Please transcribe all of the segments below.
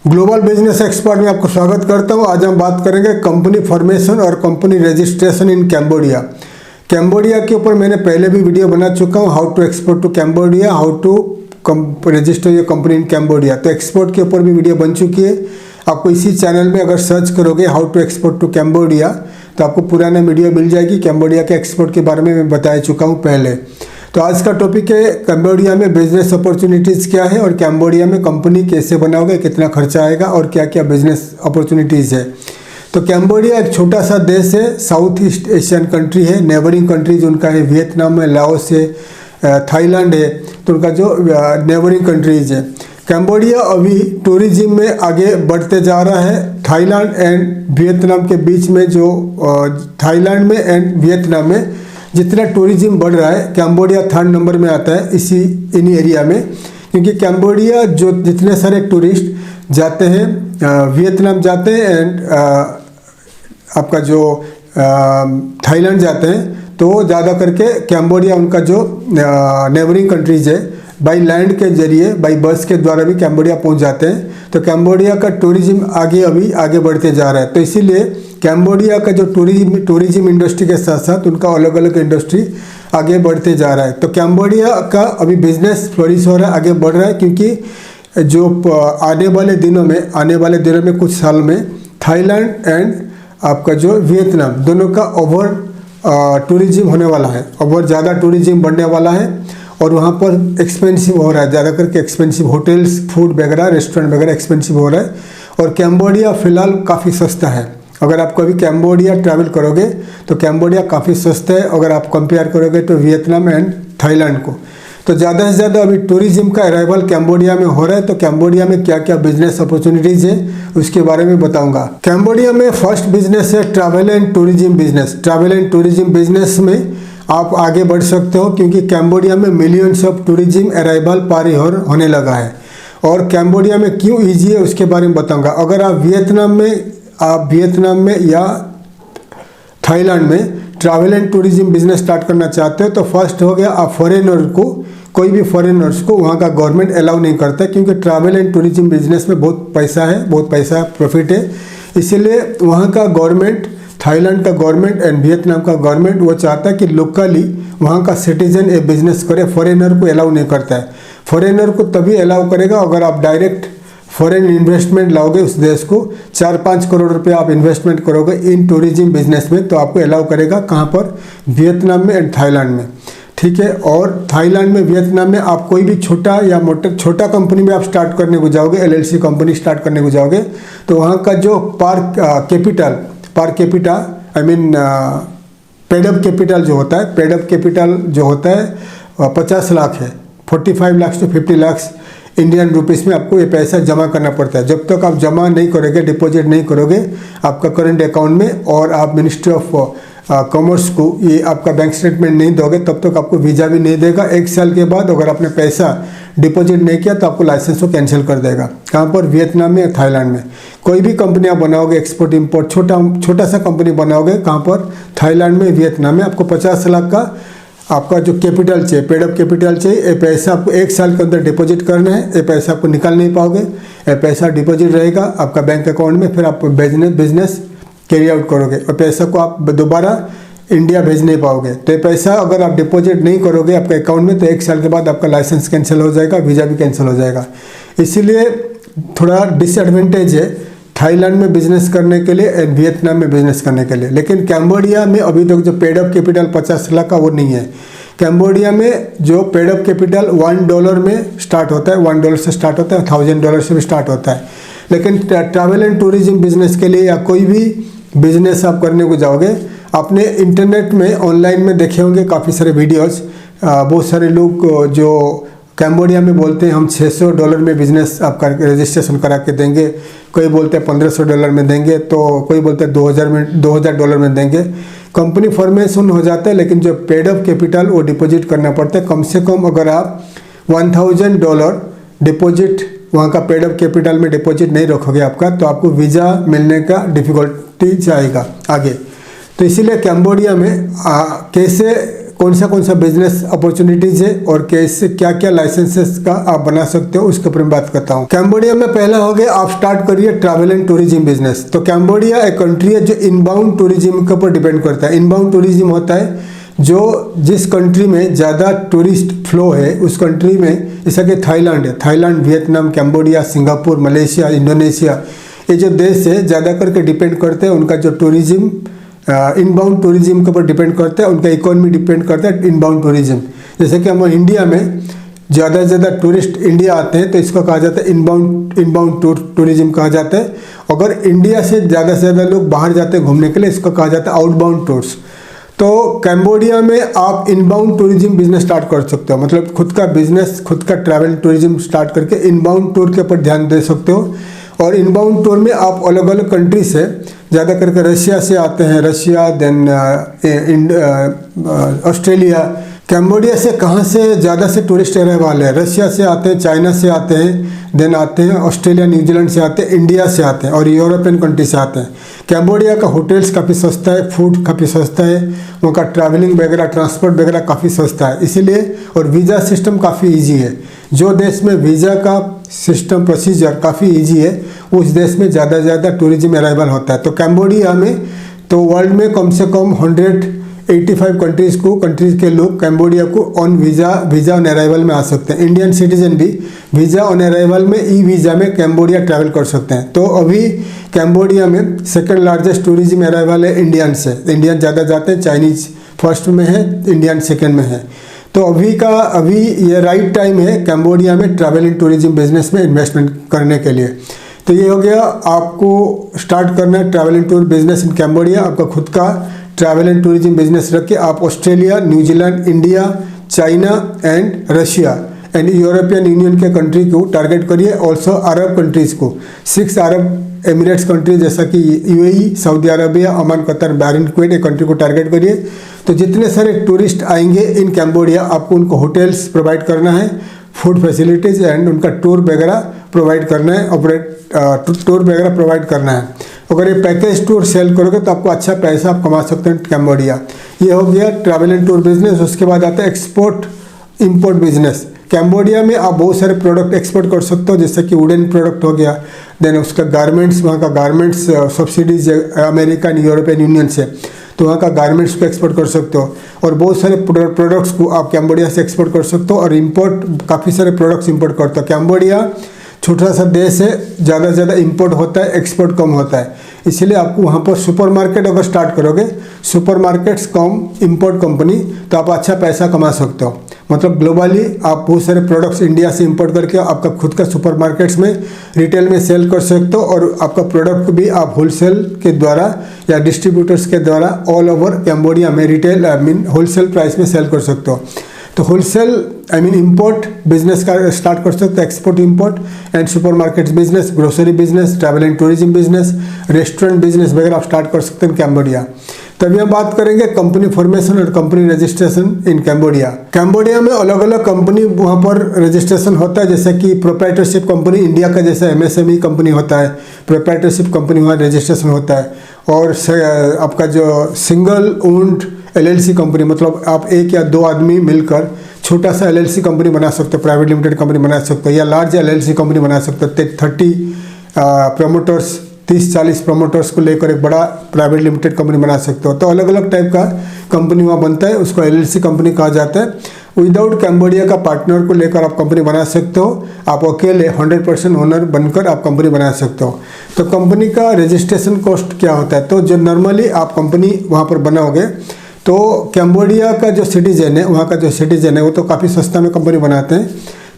Global business expert में आपको स्वागत करता हूं। आज हम बात करेंगे कंपनी फॉर्मेशन और company registration in Cambodia. Cambodia के ऊपर मैंने पहले भी वीडियो बना चुका हूं, how to export to Cambodia, how to register your company in Cambodia. तो एक्सपोर्ट के ऊपर भी वीडियो बन चुकी है। आपको इसी चैनल में अगर सर्च करोगे how to export to Cambodia तो आपको पुराना वीडियो मिल जाएगी। कैम्बोडिया के एक्सपोर्ट के बारे में मैं बता चुका हूँ पहले। तो आज का टॉपिक है कैम्बोडिया में बिजनेस अपॉर्चुनिटीज़ क्या है और कैम्बोडिया में कंपनी कैसे बनाओगे, कितना खर्चा आएगा और क्या क्या बिजनेस अपॉर्चुनिटीज़ है। तो कैम्बोडिया एक छोटा सा देश है, साउथ ईस्ट एशियन कंट्री है। नेबरिंग कंट्रीज उनका है, वियतनाम है, लाओस है, थाईलैंड है। तो उनका जो नेबरिंग कंट्रीज है। कैम्बोडिया अभी टूरिज्म में आगे बढ़ते जा रहा है। थाईलैंड एंड वियतनाम के बीच में जो थाईलैंड में एंड वियतनाम में जितना टूरिज्म बढ़ रहा है, कैम्बोडिया 3rd नंबर में आता है इन्हीं एरिया में। क्योंकि कैम्बोडिया जो जितने सारे टूरिस्ट जाते हैं वियतनाम जाते हैं एंड आपका जो थाईलैंड जाते हैं, तो ज़्यादा करके कैम्बोडिया उनका जो नेबरिंग कंट्रीज है बाई लैंड के जरिए, बाई बस के द्वारा भी कैम्बोडिया पहुंच जाते हैं। तो कैम्बोडिया का टूरिज्म अभी आगे बढ़ते जा रहा है। तो इसीलिए कैम्बोडिया का जो टूरिज्म इंडस्ट्री के साथ साथ उनका अलग अलग इंडस्ट्री आगे बढ़ते जा रहा है। तो कैम्बोडिया का अभी बिजनेस फ्लोरिश हो रहा है, आगे बढ़ रहा है। क्योंकि जो आने वाले दिनों में कुछ साल में थाईलैंड एंड आपका जो वियतनाम दोनों का ओवर टूरिज्म होने वाला है, ओवर ज़्यादा टूरिज्म बढ़ने वाला है। और वहाँ पर एक्सपेंसिव हो रहा है, ज़्यादा करके एक्सपेंसिव होटल्स, फूड वगैरह, रेस्टोरेंट वगैरह एक्सपेंसिव हो रहा है। और कैम्बोडिया फ़िलहाल काफ़ी सस्ता है। अगर आप कभी कैम्बोडिया ट्रैवल करोगे तो कैम्बोडिया काफ़ी सस्ता है अगर आप कंपेयर करोगे तो वियतनाम एंड थाईलैंड को। तो ज़्यादा से ज़्यादा अभी टूरिज्म का अराइवल कैम्बोडिया में हो रहा है। तो कैम्बोडिया में क्या क्या बिजनेस अपॉर्चुनिटीज़ है उसके बारे में बताऊंगा। कैम्बोडिया में फर्स्ट बिजनेस है travel and tourism business. Travel and tourism business में आप आगे बढ़ सकते हो क्योंकि कैम्बोडिया में millions of tourism arrival per year होने लगा है। और कैम्बोडिया में क्यों ईजी है उसके बारे में बताऊंगा। अगर आप वियतनाम में या थाईलैंड में travel and tourism business start करना चाहते हो तो फर्स्ट हो गया, आप फॉरेनर को, कोई भी फॉरेनर्स को वहाँ का गवर्नमेंट अलाउ नहीं करता। क्योंकि ट्रैवल एंड टूरिज्म बिजनेस में बहुत पैसा प्रॉफिट है। इसीलिए वहाँ का गवर्नमेंट, थाईलैंड का गवर्नमेंट एंड वियतनाम का गवर्नमेंट वो चाहता है कि लोकली वहाँ का सिटीजन ये बिजनेस करे, फॉरेनर को अलाउ नहीं करता है। फॉरेनर को तभी अलाउ करेगा अगर आप डायरेक्ट फॉरेन इन्वेस्टमेंट लाओगे उस देश को, 4-5 करोड़ रुपए आप इन्वेस्टमेंट करोगे इन टूरिज्म बिजनेस में, तो आपको अलाउ करेगा। कहाँ पर? वियतनाम में एंड थाईलैंड में, ठीक है। और थाईलैंड में, वियतनाम में आप कोई भी छोटा कंपनी में आप स्टार्ट करने को जाओगे, LLC कंपनी स्टार्ट करने को जाओगे, तो वहाँ का जो per capita I mean paid up capital जो होता है 50 लाख है। 45 लाख से 50 लाख इंडियन रुपीस में आपको ये पैसा जमा करना पड़ता है। जब तक आप जमा नहीं करोगे, डिपॉजिट नहीं करोगे आपका करंट अकाउंट में और आप मिनिस्ट्री ऑफ कॉमर्स को ये आपका बैंक स्टेटमेंट नहीं दोगे, तब तक आपको वीज़ा भी नहीं देगा। 1 साल के बाद अगर आपने पैसा डिपॉजिट नहीं किया तो आपको लाइसेंस को कैंसिल कर देगा। कहाँ पर? वियतनाम में या थाईलैंड में। कोई भी कंपनी आप बनाओगे, एक्सपोर्ट इम्पोर्ट छोटा सा कंपनी बनाओगे, कहाँ पर? थाईलैंड में, वियतनाम में, आपको 50 लाख का आपका जो कैपिटल चाहिए, पेडअप कैपिटल चाहिए। ये पैसा आपको 1 साल के अंदर डिपॉजिट करना है। ये पैसा आपको निकाल नहीं पाओगे, ये पैसा डिपॉजिट रहेगा आपका बैंक अकाउंट में। फिर आप बिजनेस कैरी आउट करोगे और पैसा को आप दोबारा इंडिया भेज नहीं पाओगे। तो ये पैसा अगर आप डिपॉजिट नहीं करोगे आपके अकाउंट में तो 1 साल के बाद आपका लाइसेंस कैंसिल हो जाएगा, वीज़ा भी कैंसिल हो जाएगा। इसीलिए थोड़ा डिसएडवांटेज है थाईलैंड में बिजनेस करने के लिए एंड वियतनाम में बिजनेस करने के लिए। लेकिन कैम्बोडिया में अभी तक जो पेडअप कैपिटल 50 लाख का वो नहीं है। कैम्बोडिया में जो पेडअप कैपिटल $1 में स्टार्ट होता है, $1 से स्टार्ट होता है, $1000 से भी स्टार्ट होता है। लेकिन ट्रैवल एंड टूरिज्म बिजनेस के लिए या कोई भी बिजनेस आप करने को जाओगे, आपने इंटरनेट में ऑनलाइन में देखे होंगे काफ़ी सारे वीडियोस। बहुत सारे लोग जो कैम्बोडिया में बोलते हैं हम $600 में बिजनेस आपका रजिस्ट्रेशन करा के देंगे, कोई बोलते हैं $1500 में देंगे, तो कोई बोलते हैं $2000 में देंगे। कंपनी फॉर्मेशन हो जाता है लेकिन जो पेडअप कैपिटल वो डिपॉजिट करना पड़ता है। कम से कम अगर आप $1000 डिपॉजिट वहाँ का पेडअप कैपिटल में डिपॉजिट नहीं रखोगे आपका, तो आपको वीज़ा मिलने का डिफ़िकल्टी जाएगा आगे। तो इसीलिए कैम्बोडिया में कैसे कौन सा बिजनेस अपॉर्चुनिटीज है और कैसे क्या क्या लाइसेंसेस का आप बना सकते हो उसके ऊपर मैं बात करता हूँ। कैम्बोडिया में पहला हो गया, आप स्टार्ट करिए ट्रैवल एंड टूरिज्म बिजनेस। तो कैम्बोडिया एक कंट्री है जो इनबाउंड टूरिज्म के ऊपर डिपेंड करता है। इनबाउंड टूरिज्म होता है जो जिस कंट्री में ज़्यादा टूरिस्ट फ्लो है उस कंट्री में, जैसा कि थाईलैंड है, Thailand, Vietnam, Cambodia, Singapore, Malaysia, Indonesia, ये जो देश है ज़्यादा करके डिपेंड करते हैं उनका जो टूरिज्म इनबाउंड टूरिज्म के ऊपर डिपेंड करता है, उनका इकोनॉमी डिपेंड करता है इनबाउंड टूरिज्म। जैसे कि हम इंडिया में ज़्यादा से ज़्यादा टूरिस्ट इंडिया आते हैं तो इसको कहा जाता है इनबाउंड टूरिज्म कहा जाता है। अगर इंडिया से ज़्यादा लोग बाहर जाते हैं घूमने के लिए, इसको कहा जाता है आउटबाउंड टूर्स। तो कैम्बोडिया में आप इनबाउंड टूरिज्म बिजनेस स्टार्ट कर सकते हो, मतलब खुद का बिजनेस, खुद का ट्रैवल टूरिज्म स्टार्ट करके इनबाउंड टूर के ऊपर ध्यान दे सकते हो। और इनबाउंड टूर में आप अलग अलग कंट्री से, ज़्यादा करके रशिया से आते हैं, रशिया, देन ऑस्ट्रेलिया। कैम्बोडिया से कहाँ से ज़्यादा से टूरिस्ट रहने वाले हैं? रशिया से आते हैं, चाइना से आते हैं, देन आते हैं ऑस्ट्रेलिया, न्यूजीलैंड से आते हैं, इंडिया से आते हैं और यूरोपियन कंट्री से आते हैं। कैम्बोडिया का होटल्स काफ़ी सस्ता है, फूड काफ़ी सस्ता है, वहाँ का ट्रैवलिंग वगैरह, ट्रांसपोर्ट वगैरह काफ़ी सस्ता है इसीलिए, और वीज़ा सिस्टम काफ़ी ईजी है। जो देश में वीज़ा का सिस्टम प्रोसीजर काफ़ी ईजी है उस देश में ज़्यादा टूरिज्म अराइवल होता है। तो कैम्बोडिया में तो वर्ल्ड में कम से कम 185 कंट्रीज़ के लोग कैम्बोडिया को ऑन वीज़ा ऑन अराइवल में आ सकते हैं। इंडियन सिटीजन भी वीज़ा ऑन अराइवल में ई वीज़ा में कैम्बोडिया ट्रैवल कर सकते हैं। तो अभी कैम्बोडिया में सेकंड लार्जेस्ट टूरिज्म अराइवल है इंडियन से। इंडियन ज़्यादा जाते हैं, चाइनीज़ फर्स्ट में है, इंडियन सेकेंड में है। तो अभी ये राइट टाइम है कैम्बोडिया में ट्रैवल एंड टूरिज्म बिजनेस में इन्वेस्टमेंट करने के लिए। तो ये हो गया, आपको स्टार्ट करना है travel and tour business in Cambodia. आपका खुद का ट्रैवल एंड टूरिज्म बिजनेस रख के आप Australia, New Zealand, India, China and Russia and European union के कंट्री को टारगेट करिए। ऑल्सो अरब कंट्रीज़ को, 6 अरब एमिरेट्स कंट्री जैसा कि UAE, Saudi Arabia, Oman, Qatar, Bahrain, Kuwait, एक कंट्री को टारगेट करिए। तो जितने सारे टूरिस्ट आएंगे इन कैम्बोडिया, आपको उनको होटल्स प्रोवाइड करना है, फूड फैसिलिटीज़ एंड उनका टूर वगैरह प्रोवाइड करना है, टूर वगैरह प्रोवाइड करना है। अगर ये पैकेज टूर सेल करोगे तो आपको अच्छा पैसा आप कमा सकते हैं कैम्बोडिया। ये हो गया ट्रैवल एंड टूर बिजनेस। उसके बाद आता है एक्सपोर्ट इंपोर्ट बिजनेस। कैम्बोडिया में आप बहुत सारे प्रोडक्ट एक्सपोर्ट कर सकते हो, जैसे कि वुडन प्रोडक्ट हो गया, देन उसका गारमेंट्स, वहाँ का garments subsidies American, European union से, तो वहाँ का गारमेंट्स को एक्सपोर्ट कर सकते हो। और बहुत सारे प्रोडक्ट्स को आप कैम्बोडिया से एक्सपोर्ट कर सकते हो और इंपोर्ट, काफ़ी सारे प्रोडक्ट्स इंपोर्ट करते हो। कैम्बोडिया छोटा सा देश है, ज़्यादा से ज़्यादा इंपोर्ट होता है, एक्सपोर्ट कम होता है, इसीलिए आपको वहाँ पर सुपरमार्केट अगर स्टार्ट करोगे, सुपरमार्केट्स कम इंपोर्ट कंपनी, तो आप अच्छा पैसा कमा सकते हो। मतलब ग्लोबली आप बहुत सारे प्रोडक्ट्स इंडिया से इंपोर्ट करके आपका खुद का सुपरमार्केट्स में रिटेल में सेल कर सकते हो और आपका प्रोडक्ट भी आप होलसेल के द्वारा या डिस्ट्रीब्यूटर्स के द्वारा ऑल ओवर कैम्बोडिया में रिटेल होलसेल प्राइस में सेल कर सकते हो। तो होलसेल इंपोर्ट बिजनेस का स्टार्ट कर सकते हो, export import and supermarkets business, grocery business, travel and tourism business, restaurant business वगैरह आप स्टार्ट कर सकते हैं कैम्बोडिया। तभी हम बात करेंगे कंपनी फॉर्मेशन और company registration in Cambodia. Cambodia में अलग अलग कंपनी वहाँ पर रजिस्ट्रेशन होता है, जैसे कि प्रोप्राइटरशिप कंपनी, इंडिया का जैसे एमएसएमई कंपनी होता है, प्रोप्राइटरशिप कंपनी वहाँ रजिस्ट्रेशन होता है। और आपका जो सिंगल ओन्ड एलएलसी कंपनी, मतलब आप एक या दो आदमी मिलकर छोटा सा एलएलसी कंपनी बना सकते हो, प्राइवेट लिमिटेड कंपनी बना सकते हो, या लार्ज एलएलसी कंपनी बना सकते हो। 30 प्रमोटर्स, 30-40 प्रमोटर्स को लेकर एक बड़ा प्राइवेट लिमिटेड कंपनी बना सकते हो। तो अलग अलग टाइप का कंपनी वहाँ बनता है, उसको एलएलसी कंपनी कहा जाता है। विदाउट कैम्बोडिया का पार्टनर को लेकर आप कंपनी बना सकते हो, आप अकेले 100% ओनर बनकर आप कंपनी बना सकते हो। तो कंपनी का रजिस्ट्रेशन कॉस्ट क्या होता है? तो जो नॉर्मली आप कंपनी वहाँ पर बनाओगे तो कैम्बोडिया का जो सिटीजन है, वहाँ का जो सिटीजन है वो तो काफ़ी सस्ता में कंपनी बनाते हैं।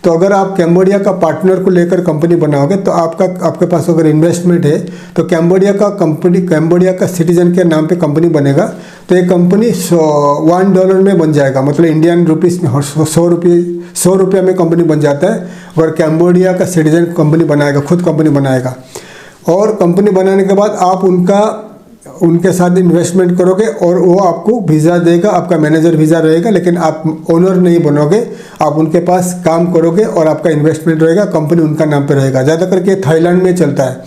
तो अगर आप कैम्बोडिया का पार्टनर को लेकर कंपनी बनाओगे तो आपके पास अगर इन्वेस्टमेंट है तो कैम्बोडिया का सिटीजन के नाम पे कंपनी बनेगा। तो ये कंपनी $1 में बन जाएगा, मतलब इंडियन रुपीज़ में 100 रुपये में कंपनी बन जाता है। और कैम्बोडिया का सिटीजन कंपनी बनाएगा, खुद कंपनी बनाएगा। और कंपनी बनाने के बाद आप उनके साथ इन्वेस्टमेंट करोगे और वो आपको वीज़ा देगा, आपका मैनेजर वीज़ा रहेगा, लेकिन आप ओनर नहीं बनोगे, आप उनके पास काम करोगे और आपका इन्वेस्टमेंट रहेगा, कंपनी उनका नाम पे रहेगा। ज़्यादा करके थाईलैंड में चलता है,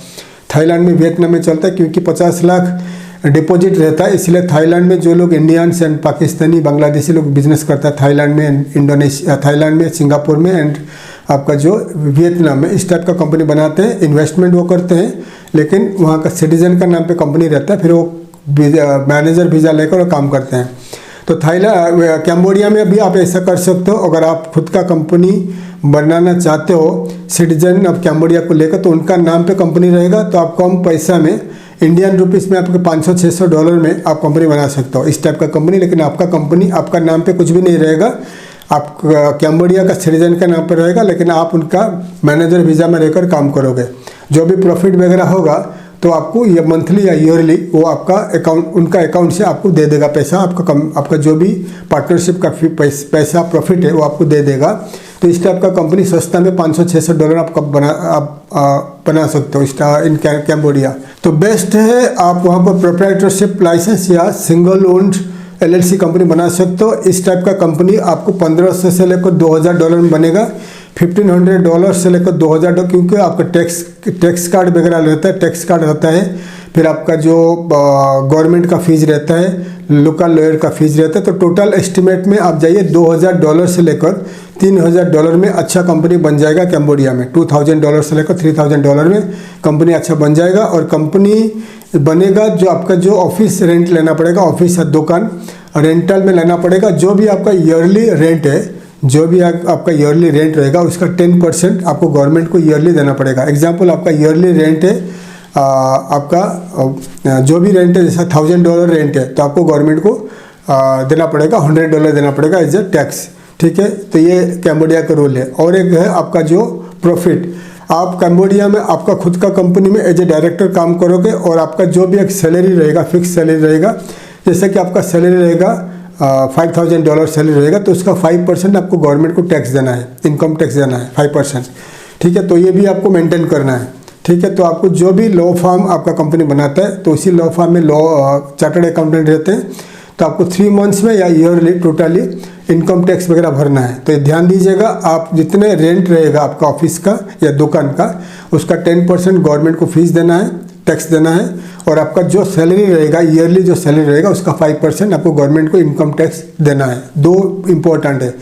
थाईलैंड में, वियतनाम में चलता है, क्योंकि 50 लाख डिपॉजिट रहता है, इसलिए थाईलैंड में जो लोग इंडियंस एंड पाकिस्तानी बांग्लादेशी लोग बिजनेस करता है थाईलैंड में, इंडोनेशिया, थाईलैंड में, सिंगापुर में एंड आपका जो वियतनाम में, इस टाइप का कंपनी बनाते हैं। इन्वेस्टमेंट वो करते हैं, लेकिन वहाँ का सिटीजन का नाम पे कंपनी रहता है, फिर वो मैनेजर वीज़ा लेकर वो काम करते हैं। तो थाईलैंड, कैम्बोडिया में भी आप ऐसा कर सकते हो। अगर आप खुद का कंपनी बनाना चाहते हो सिटीजन ऑफ कैम्बोडिया को लेकर, तो उनका नाम पे कंपनी रहेगा, तो आप कम पैसा में इंडियन रुपीस में आपके $500-600 में आप कंपनी बना सकते हो, इस टाइप का कंपनी। लेकिन आपका कंपनी आपका नाम पे कुछ भी नहीं रहेगा, आप कैम्बोडिया का सिटीजन का नाम पर रहेगा, लेकिन आप उनका मैनेजर वीज़ा में रहकर काम करोगे। जो भी प्रॉफिट वगैरह होगा तो आपको ये मंथली या ईयरली वो आपका अकाउंट, उनका अकाउंट से आपको दे देगा पैसा। आपका जो भी पार्टनरशिप का पैसा प्रॉफिट है वो आपको दे देगा। तो इस टाइप का कंपनी सस्ता में $500-600 आप बना सकते हो इन कैम्बोडिया। तो बेस्ट है आप वहाँ पर प्रोप्राइटरशिप लाइसेंस या सिंगल ओन्ड LLC कंपनी बना सकते हो। इस टाइप का कंपनी आपको $1500 से लेकर $2000 में बनेगा, $1500 से लेकर $2000, क्योंकि आपका टैक्स कार्ड वगैरह रहता है, टैक्स कार्ड रहता है, फिर आपका जो गवर्नमेंट का फीस रहता है, लोकल लॉयर का फीस रहता है। तो टोटल एस्टिमेट में आप जाइए $2000 से लेकर $3000 में अच्छा कंपनी बन जाएगा कैम्बोडिया में। $2000 से लेकर $3000 में कंपनी अच्छा बन जाएगा। और कंपनी बनेगा जो आपका जो ऑफिस रेंट लेना पड़ेगा, ऑफिस या दुकान रेंटल में लेना पड़ेगा। जो भी आपका ईयरली रेंट है, जो भी आपका ईयरली रेंट रहेगा उसका 10% आपको गवर्नमेंट को ईयरली देना पड़ेगा। एग्जाम्पल, आपका ईयरली रेंट है, आपका जो भी रेंट है, जैसा $1000 रेंट है, तो आपको गवर्नमेंट को देना पड़ेगा, $100 देना पड़ेगा एज ए टैक्स। ठीक है, तो ये कैम्बोडिया का रूल है। और एक है आपका जो प्रॉफिट, आप कैम्बोडिया में आपका खुद का कंपनी में एज ए डायरेक्टर काम करोगे, और आपका जो भी एक सैलरी रहेगा, फिक्स सैलरी रहेगा, जैसे कि आपका सैलरी रहेगा $5000 सैलरी रहेगा, तो उसका 5% आपको गवर्नमेंट को टैक्स देना है, इनकम टैक्स देना है 5%। ठीक है, तो ये भी आपको मेंटेन करना है। ठीक है, तो आपको जो भी लॉ फर्म आपका कंपनी बनाता है, तो उसी लॉ फर्म में चार्टर्ड अकाउंटेंट रहते हैं, तो आपको 3 मंथ्स में या ईयरली टोटली इनकम टैक्स वगैरह भरना है। तो ध्यान दीजिएगा, आप जितने रेंट रहेगा आपका ऑफिस का या दुकान का, उसका 10% गवर्नमेंट को फीस देना है, टैक्स देना है। और आपका जो सैलरी रहेगा, ईयरली जो सैलरी रहेगा, उसका 5% आपको गवर्नमेंट को इनकम टैक्स देना है। 2 इम्पोर्टेंट है।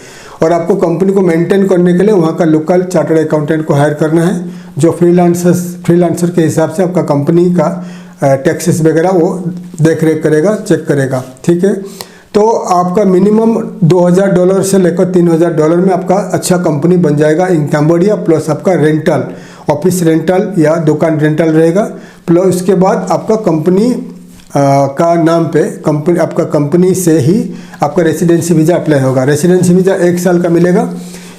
और आपको कंपनी को मेंटेन करने के लिए वहाँ का लोकल चार्टर्ड अकाउंटेंट को हायर करना है, जो फ्रीलांसर के हिसाब से आपका कंपनी का टैक्सेस वगैरह वो देख रेख करेगा, चेक करेगा। ठीक है, तो आपका मिनिमम $2000 से लेकर $3000 में आपका अच्छा कंपनी बन जाएगा इन कैम्बोडिया। प्लस आपका रेंटल, ऑफिस रेंटल या दुकान रेंटल रहेगा। प्लस उसके बाद आपका कंपनी का नाम पे आपका कंपनी से ही आपका रेसिडेंसी वीज़ा अप्लाई होगा। रेसिडेंसी वीज़ा 1 साल का मिलेगा।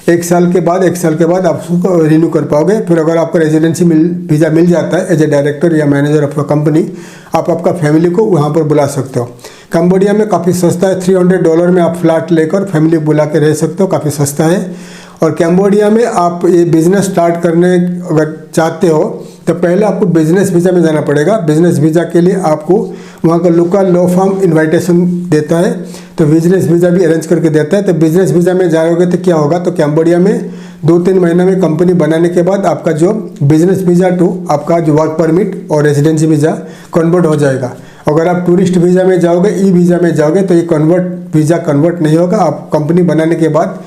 1 साल के बाद आप उसको रिन्यू कर पाओगे। फिर अगर आपका रेजिडेंसी वीज़ा मिल जाता है एज ए डायरेक्टर या मैनेजर ऑफ कंपनी, आप आपका फैमिली को वहाँ पर बुला सकते हो। कंबोडिया में काफ़ी सस्ता है, $300 में आप फ्लैट लेकर फैमिली बुला के रह सकते हो, काफ़ी सस्ता है। और कैम्बोडिया में आप ये बिज़नेस स्टार्ट करने अगर चाहते हो तो पहले आपको बिज़नेस वीज़ा में जाना पड़ेगा। बिज़नेस वीज़ा के लिए आपको वहाँ का लोकल लॉ फर्म इनविटेशन देता है, तो बिज़नेस वीज़ा भी अरेंज करके देता है। तो बिज़नेस वीज़ा में जाओगे तो क्या होगा, तो कैम्बोडिया में 2-3 महीना में कंपनी बनाने के बाद आपका जो बिज़नेस वीज़ा टू आपका जो वर्क परमिट और रेजिडेंसी वीज़ा कन्वर्ट हो जाएगा। अगर आप टूरिस्ट वीज़ा में जाओगे, ई वीज़ा में जाओगे तो ये वीज़ा कन्वर्ट नहीं होगा। आप कंपनी बनाने के बाद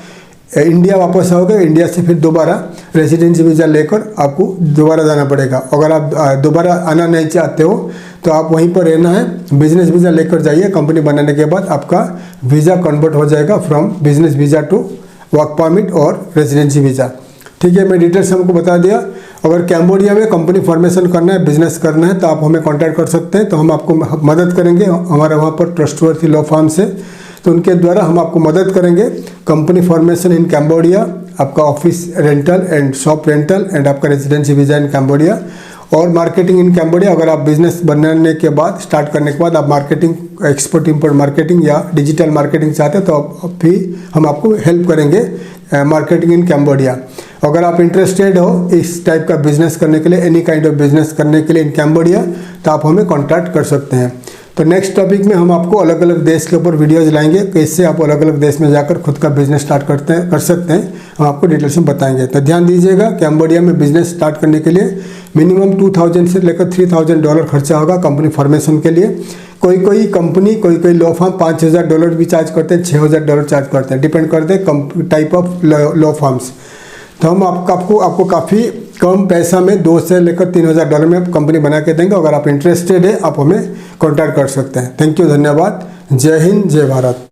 इंडिया वापस आओगे, इंडिया से फिर दोबारा रेजिडेंसी वीज़ा लेकर आपको दोबारा जाना पड़ेगा। अगर आप दोबारा आना नहीं चाहते हो तो आप वहीं पर रहना है, बिज़नेस वीज़ा लेकर जाइए। कंपनी बनाने के बाद आपका वीज़ा कन्वर्ट हो जाएगा from business visa to work permit और रेजिडेंसी वीज़ा। ठीक है, मैं डिटेल्स हमको बता दिया। अगर कैम्बोडिया में कंपनी फॉर्मेशन करना है, बिजनेस करना है, तो आप हमें कांटेक्ट कर सकते हैं, तो हम आपको मदद करेंगे। हमारे वहाँ पर ट्रस्टवर्थी लॉ फर्म से, तो उनके द्वारा हम आपको मदद करेंगे। कंपनी फॉर्मेशन इन कैम्बोडिया, आपका office rental and shop rental and आपका रेजिडेंसी वीज़ा इन कैम्बोडिया और मार्केटिंग इन कैम्बोडिया। अगर आप बिजनेस बनाने के बाद, स्टार्ट करने के बाद आप मार्केटिंग, एक्सपोर्ट इंपोर्ट मार्केटिंग या डिजिटल मार्केटिंग चाहते हैं तो आप भी हम आपको हेल्प करेंगे मार्केटिंग इन कैम्बोडिया। अगर आप इंटरेस्टेड हो इस टाइप का बिजनेस करने के लिए, एनी काइंड ऑफ बिजनेस करने के लिए इन कैम्बोडिया, तो आप हमें कॉन्टैक्ट कर सकते हैं। तो नेक्स्ट टॉपिक में हम आपको अलग अलग देश के ऊपर वीडियोज़ लाएंगे, कैसे आप अलग अलग देश में जाकर खुद का बिजनेस स्टार्ट कर सकते हैं, हम आपको डिटेल्स में बताएंगे। तो ध्यान दीजिएगा, कैम्बोडिया में बिजनेस स्टार्ट करने के लिए मिनिमम $2000 से लेकर $3000 खर्चा होगा कंपनी फॉर्मेशन के लिए। कोई कंपनी कोई लॉ फर्म $5,000 भी चार्ज करते हैं, $6,000 चार्ज करते हैं, डिपेंड करते हैं टाइप ऑफ लॉ फर्म्स। तो हम आपको काफ़ी कम पैसा में $2 से लेकर $3,000 में कंपनी बना के देंगे। अगर आप इंटरेस्टेड है आप हमें कॉन्टैक्ट कर सकते हैं। थैंक यू, धन्यवाद। जय हिंद, जय भारत।